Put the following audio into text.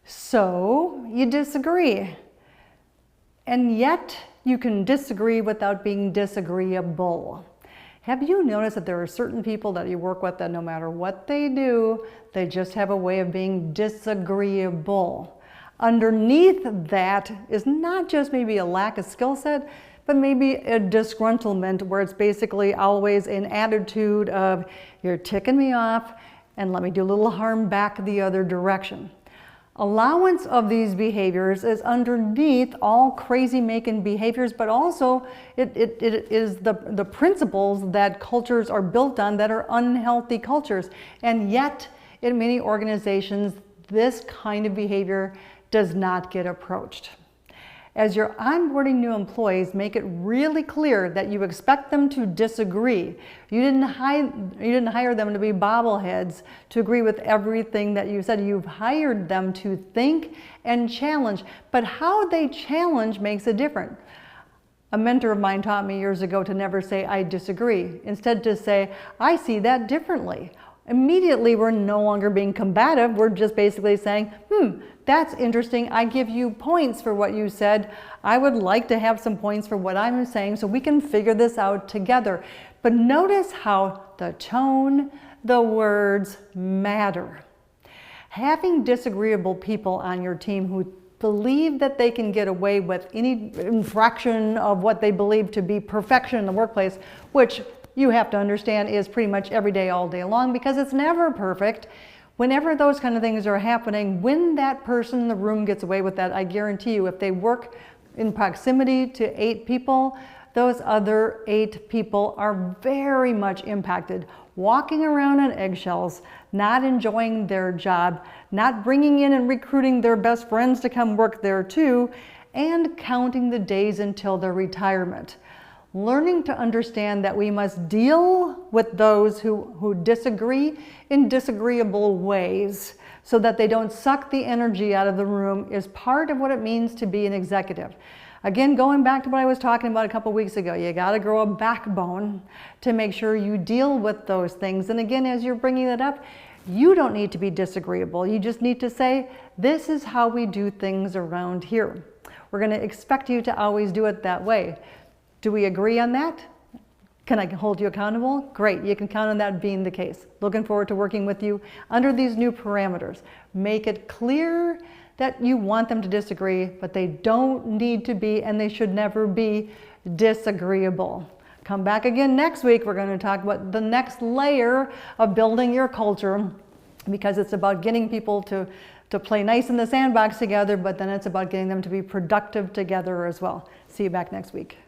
So you disagree. And yet you can disagree without being disagreeable. Have you noticed that there are certain people that you work with that no matter what they do, they just have a way of being disagreeable? Underneath that is not just maybe a lack of skill set, but maybe a disgruntlement where it's basically always an attitude of, you're ticking me off and let me do a little harm back the other direction. Allowance of these behaviors is underneath all crazy making behaviors, but also it is the principles that cultures are built on that are unhealthy cultures. And yet, in many organizations, this kind of behavior does not get approached. As you're onboarding new employees, make it really clear that you expect them to disagree. You didn't hire them to be bobbleheads to agree with everything that you said. You've hired them to think and challenge, but how they challenge makes a difference. A mentor of mine taught me years ago to never say, I disagree. Instead to say, I see that differently. Immediately, we're no longer being combative. We're just basically saying, that's interesting. I give you points for what you said. I would like to have some points for what I'm saying so we can figure this out together. But notice how the tone, the words matter. Having disagreeable people on your team who believe that they can get away with any infraction of what they believe to be perfection in the workplace, which you have to understand is pretty much every day, all day long, because it's never perfect. Whenever those kind of things are happening, when that person in the room gets away with that, I guarantee you, if they work in proximity to 8 people, those other 8 people are very much impacted, walking around on eggshells, not enjoying their job, not bringing in and recruiting their best friends to come work there too, and counting the days until their retirement. Learning to understand that we must deal with those who disagree in disagreeable ways so that they don't suck the energy out of the room is part of what it means to be an executive. Again, going back to what I was talking about a couple weeks ago, you got to grow a backbone to make sure you deal with those things. And again, as you're bringing it up, you don't need to be disagreeable. You just need to say, this is how we do things around here. We're going to expect you to always do it that way. Do we agree on that? Can I hold you accountable? Great, you can count on that being the case. Looking forward to working with you under these new parameters. Make it clear that you want them to disagree, but they don't need to be, and they should never be, disagreeable. Come back again next week. We're going to talk about the next layer of building your culture, because it's about getting people to play nice in the sandbox together, but then it's about getting them to be productive together as well. See you back next week.